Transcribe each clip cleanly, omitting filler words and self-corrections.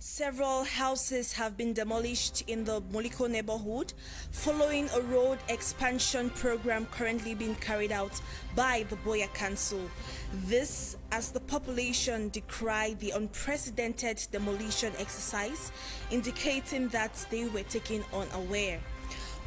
Several houses have been demolished in the Moliko neighborhood following a road expansion program currently being carried out by the Boya Council. This as the population decried the unprecedented demolition exercise, indicating that they were taken unaware.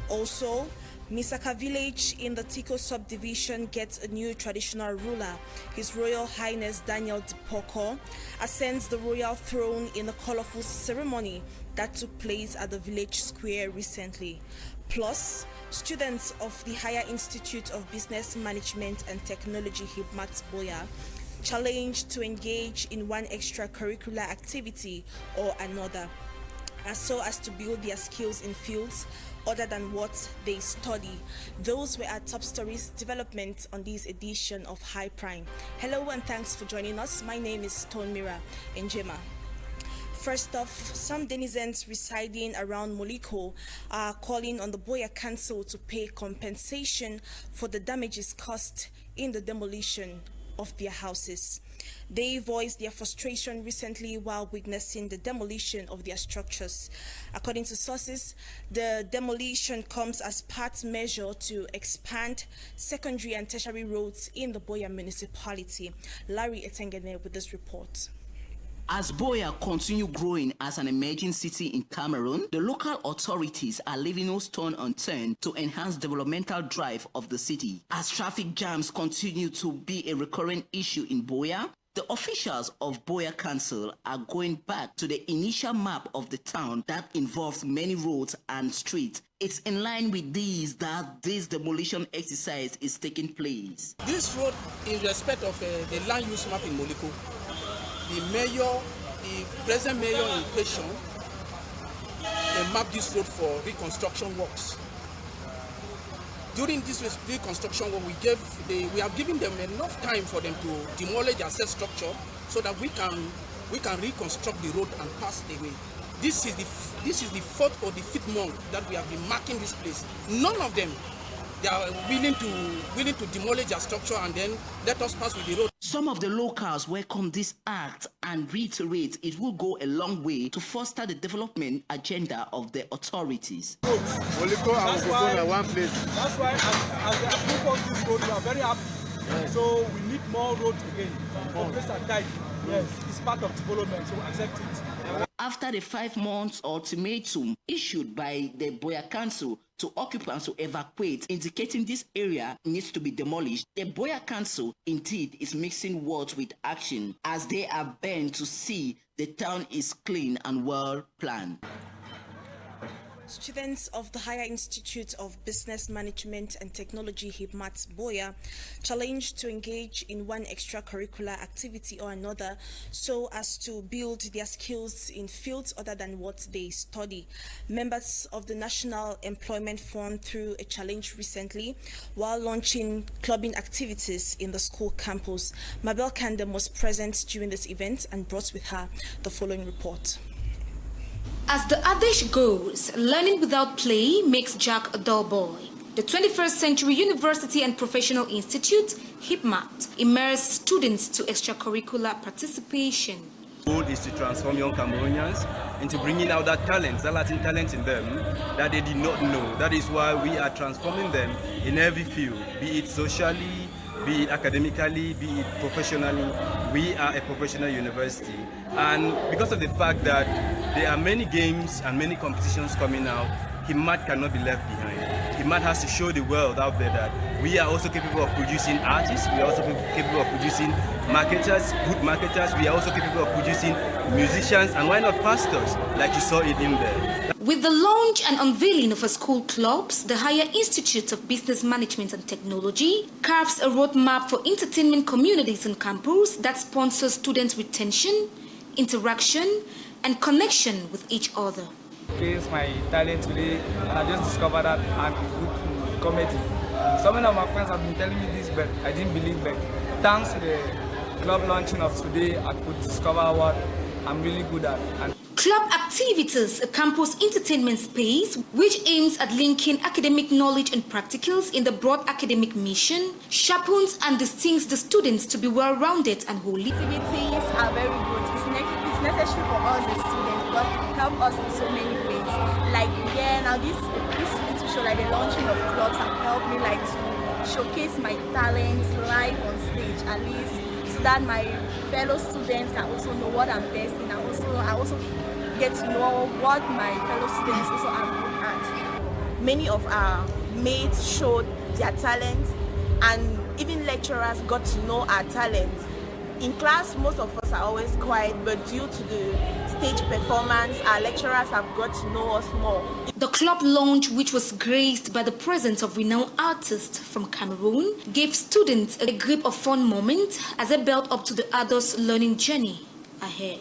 Also, Misaka village in the Tiko subdivision gets a new traditional ruler. His Royal Highness Daniel Dipoko ascends the royal throne in a colorful ceremony that took place at the village square recently. Plus, students of the Higher Institute of Business Management and Technology Hibmat Boya challenged to engage in one extracurricular activity or another, so as to build their skills in fields other than what they study. Those were our top stories development on this edition of High Prime. Hello and thanks for joining us. My name is Stone Mira Njema. First off, some denizens residing around Moliko are calling on the Boya Council to pay compensation for the damages caused in the demolition of their houses. They voiced their frustration recently while witnessing the demolition of their structures. According to sources, the demolition comes as part measure to expand secondary and tertiary roads in the Boya municipality. Larry Etengene with this report. As Boya continue growing as an emerging city in Cameroon, the local authorities are leaving no stone unturned to enhance developmental drive of the city. As traffic jams continue to be a recurring issue in Boya, the officials of Boya Council are going back to the initial map of the town that involves many roads and streets. It's in line with these that this demolition exercise is taking place. This road, in respect of the land use map in Moliko, the present mayor in question, they mapped this road for reconstruction works. During this reconstruction work, we have given them enough time for them to demolish their said structure so that we can reconstruct the road and pass the way. This is the fourth or the fifth month that we have been marking this place. None of them, they are willing to demolish their structure and then let us pass with the road. Some of the locals welcome this act and reiterate it will go a long way to foster the development agenda of the authorities. Moliko and Moliko are one place. That's why as the approval of this road, we are very happy. Yes. So we need more roads again. The place are tight. Yes, it's part of development, so accept it. After the 5 months ultimatum issued by the Boya Council to occupants to evacuate, indicating this area needs to be demolished, the Boya Council indeed is mixing words with action as they are bent to see the town is clean and well planned. Students of the Higher Institute of Business Management and Technology Hibmat Boya challenged to engage in one extracurricular activity or another so as to build their skills in fields other than what they study. Members of the National Employment Fund threw a challenge recently while launching clubbing activities in the school campus. Mabel Kandem was present during this event and brought with her the following report. As the adage goes, learning without play makes Jack a dull boy. The 21st Century University and Professional Institute, HIPMAT, immerses students to extracurricular participation. The goal is to transform young Cameroonians into bringing out that talent, that latent talent in them that they did not know. That is why we are transforming them in every field, be it socially, be it academically, be it professionally. We are a professional university, and because of the fact that there are many games and many competitions coming out, HIMAT cannot be left behind. HIMAT has to show the world out there that we are also capable of producing artists, we are also capable of producing marketers, good marketers, we are also capable of producing musicians, and why not pastors, like you saw it in there. With the launch and unveiling of a school clubs, the Higher Institute of Business Management and Technology carves a roadmap for entertainment communities on campus that sponsors students' retention, interaction, and connection with each other. It's my talent today, and I just discovered that I'm good in comedy. Some of my friends have been telling me this, but I didn't believe it. Thanks to the club launching of today, I could discover what I'm really good at. Club Activities, a campus entertainment space which aims at linking academic knowledge and practicals in the broad academic mission, sharpens and distinguishes the students to be well-rounded and holistic. Activities are very good. It's necessary for us as students, but help us in so many ways. Like now this little show, like the launching of clubs, have helped me like to showcase my talents live on stage, at least so that my fellow students can also know what I'm best in. I also get to know what my fellow students also are good at. Many of our mates showed their talents, and even lecturers got to know our talents. In class, most of us are always quiet, but due to the stage performance, our lecturers have got to know us more. The club launch, which was graced by the presence of renowned artists from Cameroon, gave students a grip of fun moment as they built up to the adults' learning journey ahead.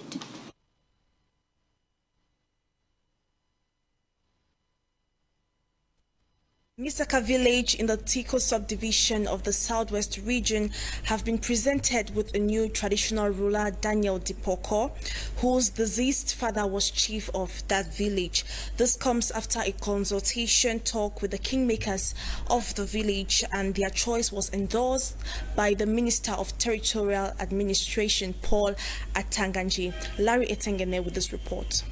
Misaka village in the Tiko subdivision of the Southwest region have been presented with a new traditional ruler, Daniel Dipoko, whose deceased father was chief of that village. This comes after a consultation talk with the kingmakers of the village, and their choice was endorsed by the Minister of Territorial Administration, Paul Atanganji. Larry Etengene with this report.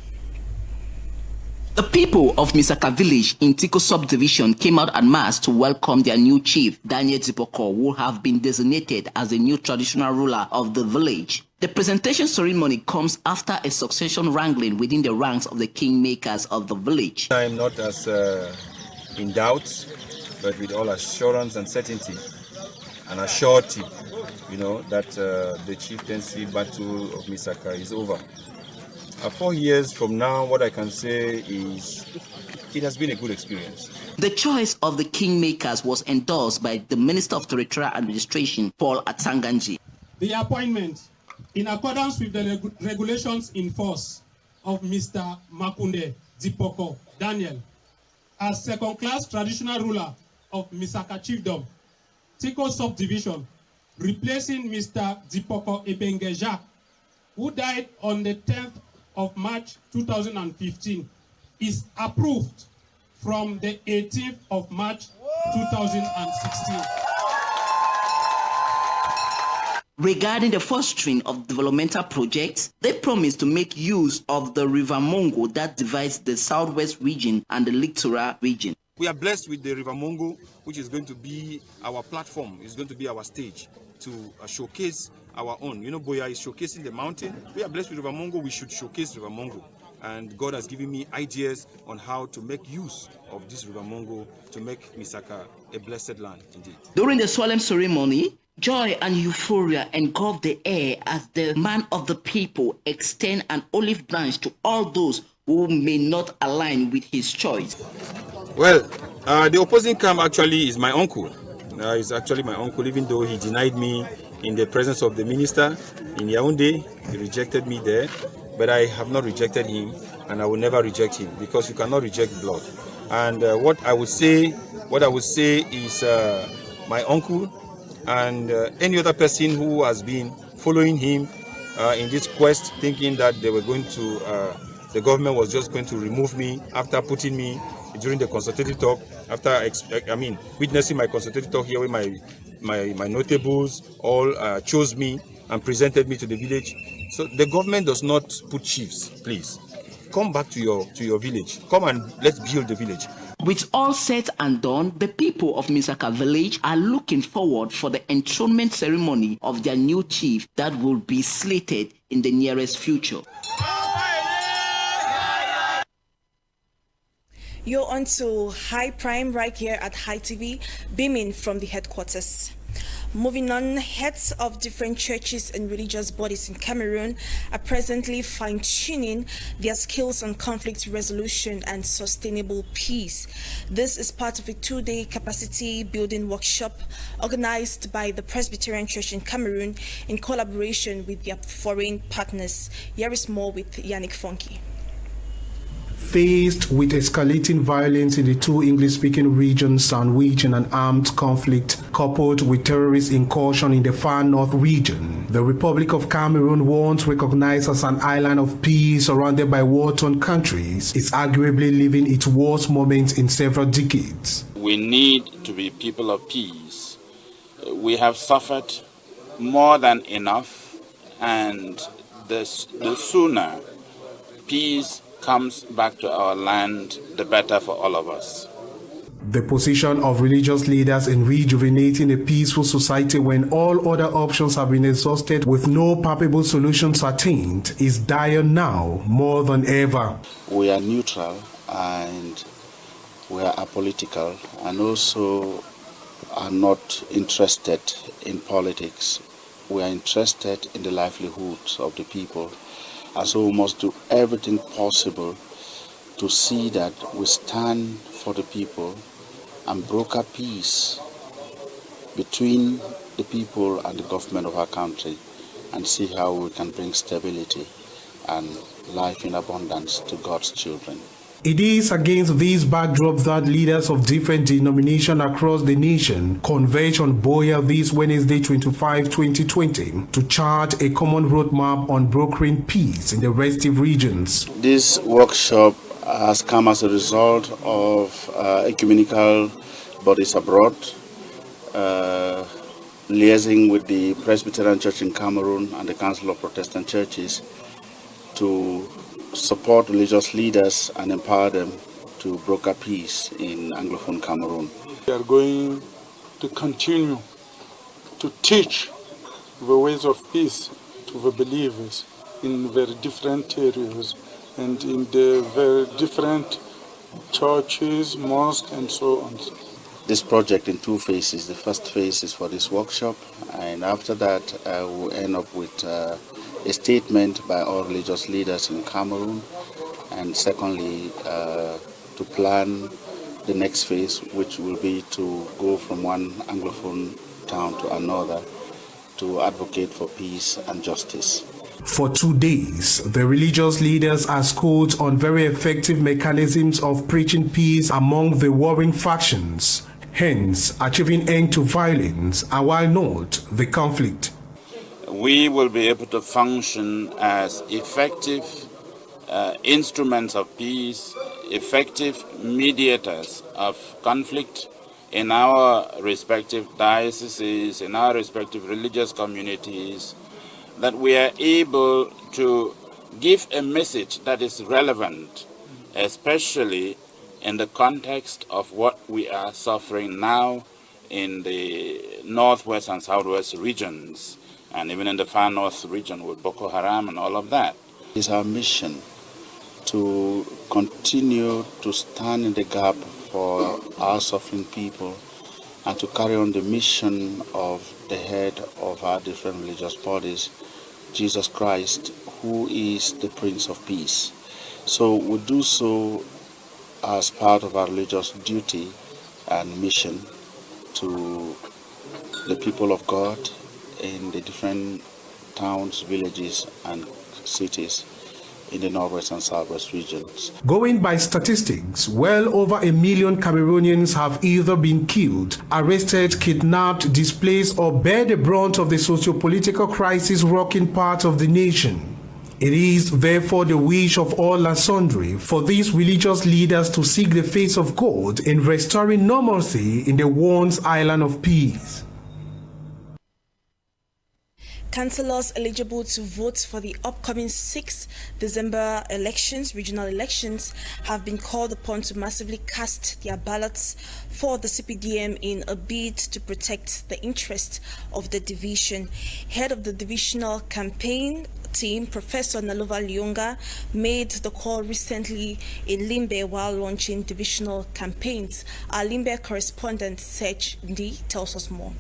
The people of Misaka village in Tiko subdivision came out en masse to welcome their new chief, Daniel Dipoko, who have been designated as the new traditional ruler of the village. The presentation ceremony comes after a succession wrangling within the ranks of the kingmakers of the village. I am not as in doubt, but with all assurance and certainty and a surety, that the chieftaincy battle of Misaka is over. 4 years from now, what I can say is it has been a good experience. The choice of the kingmakers was endorsed by the Minister of Territorial Administration, Paul Atanganji. The appointment, in accordance with the regulations in force, of Mr. Makunde Dipoko Daniel as second-class traditional ruler of Misaka Chiefdom, Tiko subdivision, replacing Mr. Dipoko Ebengeja, who died on the 10th of March 2015, is approved from the 18th of March 2016. Regarding the fostering of developmental projects, they promised to make use of the River Mongo that divides the Southwest region and the Littoral region. We are blessed with the River Mongo, which is going to be our platform, is going to be our stage to showcase our own. Boya is showcasing the mountain. We are blessed with River Mongo, we should showcase River Mongo. And God has given me ideas on how to make use of this River Mongo to make Misaka a blessed land indeed. During the solemn ceremony, joy and euphoria engulfed the air as the man of the people extend an olive branch to all those who may not align with his choice. Well, the opposing camp actually is my uncle. He's actually my uncle, even though he denied me in the presence of the minister in Yaoundé. He rejected me there, but I have not rejected him, and I will never reject him, because you cannot reject blood. And what I would say is my uncle and any other person who has been following him in this quest, thinking that they were going to, the government was just going to remove me after putting me during the consultative talk, after witnessing my consultative talk here with my notables, all chose me and presented me to the village. So the government does not put chiefs, please. Come back to your village. Come and let's build the village. With all said and done, the people of Misaka village are looking forward for the enthronement ceremony of their new chief that will be slated in the nearest future. You're on to High Prime right here at High TV, beaming from the headquarters. Moving on, heads of different churches and religious bodies in Cameroon are presently fine-tuning their skills on conflict resolution and sustainable peace. This is part of a 2-day capacity building workshop organized by the Presbyterian Church in Cameroon in collaboration with their foreign partners. Here is more with Yannick Fonki. Faced with escalating violence in the two English-speaking regions sandwiched an armed conflict coupled with terrorist incursion in the far north region, the Republic of Cameroon, once recognized as an island of peace surrounded by war-torn countries, is arguably living its worst moments in several decades. We need to be people of peace. We have suffered more than enough, and the sooner peace comes back to our land, the better for all of us. The position of religious leaders in rejuvenating a peaceful society when all other options have been exhausted with no palpable solutions attained is dire now more than ever. We are neutral and we are apolitical, and also are not interested in politics. We are interested in the livelihoods of the people. And so we must do everything possible to see that we stand for the people and broker peace between the people and the government of our country, and see how we can bring stability and life in abundance to God's children. It is against these backdrops that leaders of different denominations across the nation converge on Boya this Wednesday 25, 2020 to chart a common roadmap on brokering peace in the restive regions. This workshop has come as a result of ecumenical bodies abroad, liaising with the Presbyterian Church in Cameroon and the Council of Protestant Churches to support religious leaders and empower them to broker peace in Anglophone Cameroon. We are going to continue to teach the ways of peace to the believers in very different areas and in the very different churches, mosques, and so on. This project in two phases. The first phase is for this workshop, and after that we'll end up with a statement by all religious leaders in Cameroon, and secondly to plan the next phase, which will be to go from one Anglophone town to another to advocate for peace and justice. For 2 days, the religious leaders are schooled on very effective mechanisms of preaching peace among the warring factions, hence achieving end to violence and, while not, the conflict. We will be able to function as effective instruments of peace, effective mediators of conflict in our respective dioceses, in our respective religious communities, that we are able to give a message that is relevant, especially in the context of what we are suffering now in the northwest and southwest regions, and even in the far north region with Boko Haram and all of that. It's our mission to continue to stand in the gap for our suffering people and to carry on the mission of the head of our different religious bodies, Jesus Christ, who is the Prince of Peace. So we do so as part of our religious duty and mission to the people of God in the different towns, villages, and cities in the northwest and southwest regions. Going by statistics, well over 1 million Cameroonians have either been killed, arrested, kidnapped, displaced, or bear the brunt of the socio-political crisis rocking part of the nation. It is therefore the wish of all and sundry for these religious leaders to seek the face of God in restoring normalcy in the once island of peace. Councillors eligible to vote for the upcoming 6 December elections, regional elections, have been called upon to massively cast their ballots for the CPDM in a bid to protect the interest of the division. Head of the divisional campaign team, Professor Nalova Lyonga, made the call recently in Limbe while launching divisional campaigns. Our Limbe correspondent, Sej Ndi, tells us more.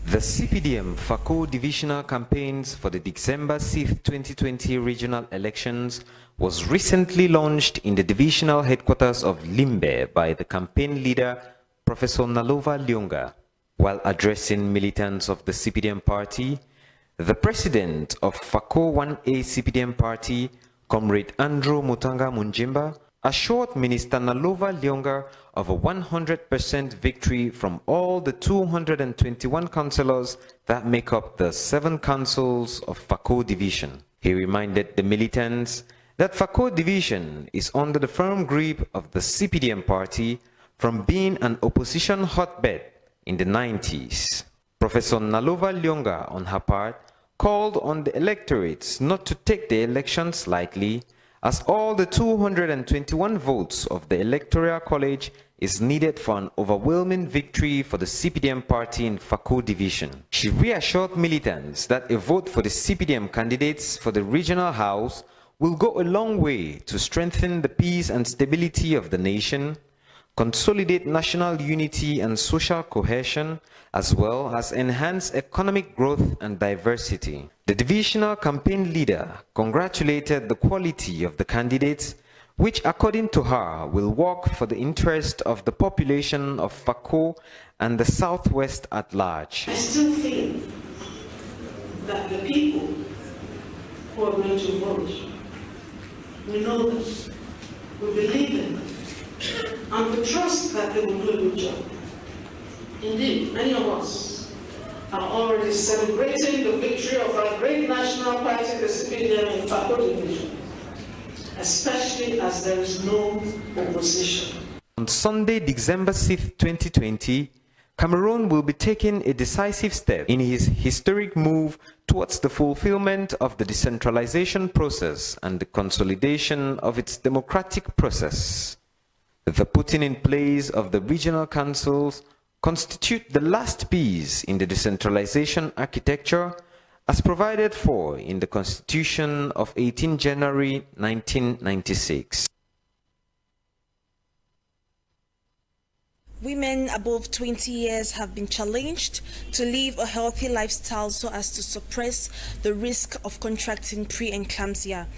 The CPDM FACO divisional campaigns for the December 6th, 2020 regional elections was recently launched in the divisional headquarters of Limbe by the campaign leader, Professor Nalova Lyonga. While addressing militants of the CPDM party, the president of FACO 1A CPDM party, Comrade Andrew Mutanga Munjimba assured Minister Nalova Lyonga of a 100% victory from all the 221 councillors that make up the 7 councils of Fako Division. He reminded the militants that Fako Division is under the firm grip of the CPDM party from being an opposition hotbed in the 90s. Professor Nalova Lyonga, on her part, called on the electorates not to take the elections lightly, as all the 221 votes of the Electoral College is needed for an overwhelming victory for the CPDM party in Fako Division. She reassured militants that a vote for the CPDM candidates for the regional house will go a long way to strengthen the peace and stability of the nation, consolidate national unity and social cohesion, as well as enhance economic growth and diversity. The divisional campaign leader congratulated the quality of the candidates, which according to her will work for the interest of the population of Fako and the Southwest at large. I still think that the people who are going to vote, we know this, we believe in them, and we trust that they will do a good job. Indeed, many of us are already celebrating the victory of our great national party, the CPDM in Fako Division, especially as there is no opposition. On Sunday, December 6, 2020, Cameroon will be taking a decisive step in his historic move towards the fulfillment of the decentralization process and the consolidation of its democratic process. The putting in place of the regional councils constitute the last piece in the decentralization architecture as provided for in the Constitution of 18 January 1996. Women above 20 years have been challenged to live a healthy lifestyle so as to suppress the risk of contracting preeclampsia.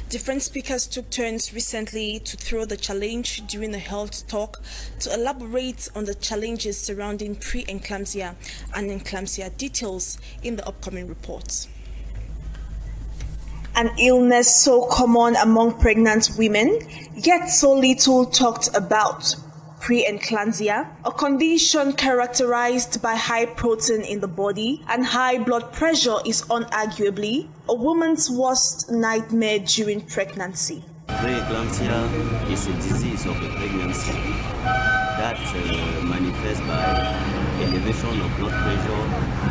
Different speakers took turns recently to throw the challenge during a health talk to elaborate on the challenges surrounding preeclampsia and eclampsia. Details in the upcoming report. An illness so common among pregnant women, yet so little talked about. Preeclampsia, a condition characterized by high protein in the body and high blood pressure, is unarguably a woman's worst nightmare during pregnancy. Preeclampsia is a disease of the pregnancy that manifests by elevation of blood pressure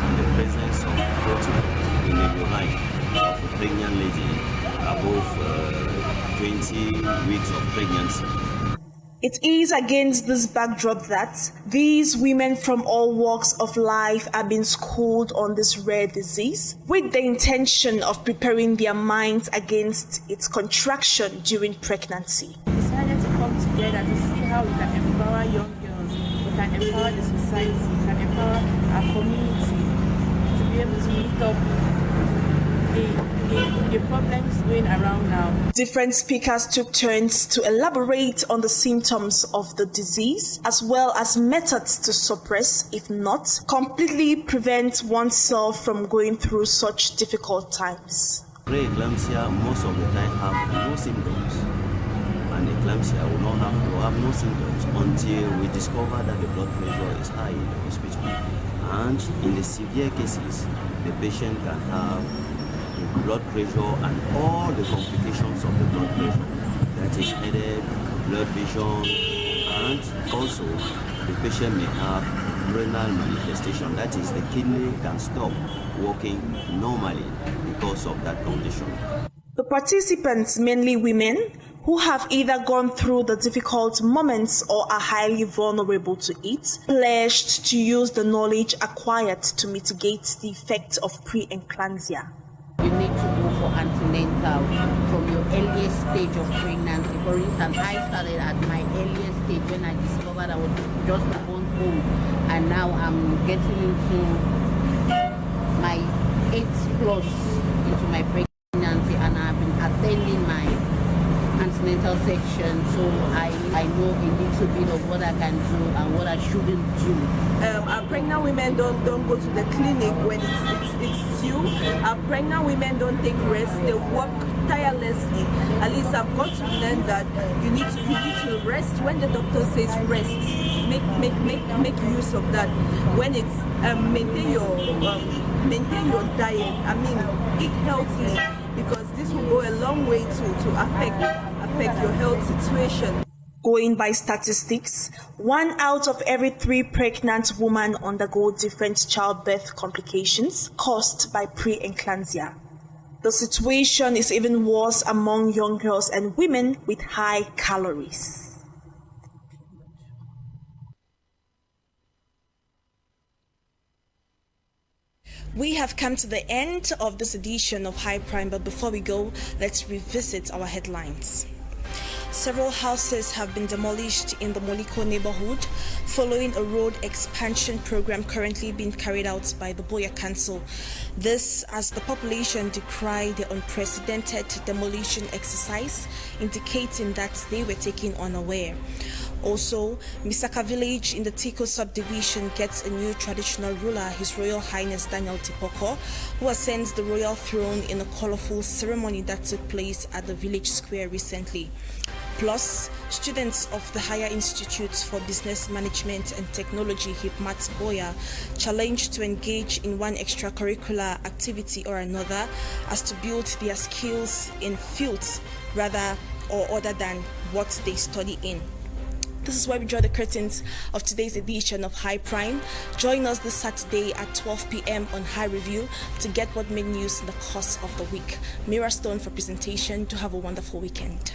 and the presence of protein in the urine of a pregnant lady above 20 weeks of pregnancy. It is against this backdrop that these women from all walks of life are being schooled on this rare disease with the intention of preparing their minds against its contraction during pregnancy. We decided to come together to see how we can empower young girls, we can empower the society, we can empower our community to be able to meet up the problems going around now. Different speakers took turns to elaborate on the symptoms of the disease as well as methods to suppress, if not completely prevent oneself from going through such difficult times. Preeclampsia most of the time have no symptoms, and eclampsia will have no symptoms until we discover that the blood pressure is high in the hospital. And in the severe cases, the patient can have blood pressure and all the complications of the blood pressure, that is headache, blood vision, and also the patient may have renal manifestation, that is the kidney can stop working normally because of that condition. The participants, mainly women, who have either gone through the difficult moments or are highly vulnerable to it, pledged to use the knowledge acquired to mitigate the effects of preeclampsia. You need to go for antenatal from your earliest stage of pregnancy. For instance, I started at my earliest stage when I discovered I was just a month old, and now I'm getting into my 8th plus into my pregnancy, and I've been attending my antenatal section, so I I know a little bit of what I can do and what I shouldn't do. Pregnant women don't go to the clinic when it's due. Pregnant women don't take rest. They work tirelessly. At least I've got to learn that you need to rest when the doctor says rest. Make use of that. When it's maintain your diet. I mean, eat healthily, because this will go a long way to affect your health situation. Going by statistics, 1 out of every 3 pregnant women undergo different childbirth complications caused by preeclampsia. The situation is even worse among young girls and women with high calories. We have come to the end of this edition of High Prime, but before we go, let's revisit our headlines. Several houses have been demolished in the Moliko neighborhood following a road expansion program currently being carried out by the Boya Council. This as the population decry the unprecedented demolition exercise, indicating that they were taken unaware. Also, Misaka village in the Tiko subdivision gets a new traditional ruler, His Royal Highness Daniel Tipoko, who ascends the royal throne in a colorful ceremony that took place at the village square recently. Plus, students of the Higher Institutes for Business Management and Technology, HIPMAT Boya, challenged to engage in one extracurricular activity or another as to build their skills in fields rather or other than what they study in. This is where we draw the curtains of today's edition of High Prime. Join us this Saturday at 12 p.m. on High Review to get what made news in the course of the week. Mira Stone for presentation. Do have a wonderful weekend.